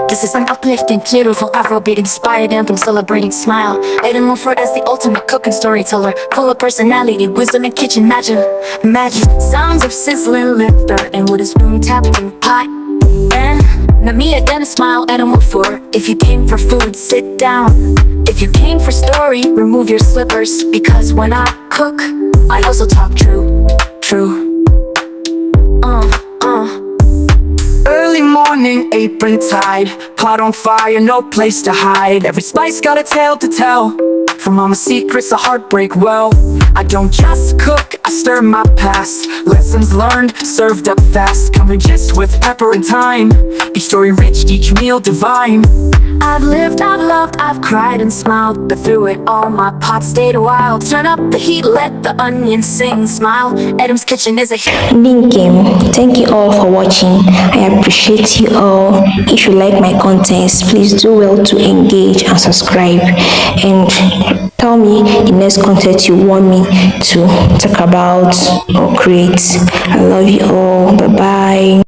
This is an uplifting, beautiful Afrobeat inspired anthem celebrating smile. Ettum as the ultimate cook and storyteller, full of personality, wisdom, and kitchen magic. Sounds of sizzling liquor and wooden spoon tapping pot. And now me again a smile, Ettum for. If you came for food, sit down. If you came for story, remove your slippers. Because when I cook, I also talk true. Early morning, apron tied, pot on fire, no place to hide. Every spice got a tale to tell, from mama's secrets to heartbreak well. I don't just cook, I stir my past. Lessons learned, served up fast, coming just with pepper and thyme. Each story rich, each meal divine. I've lived, I've loved, I've cried and smiled, but through it all my pot stayed wild. Turn up the heat, let the onions sing, smile. Ettum's kitchen is a hit. Game. Thank you all for watching. I appreciate you all. If you like my contents, please do well to engage and subscribe, and tell me the next content you want me to talk about or create. I love you all. Bye bye.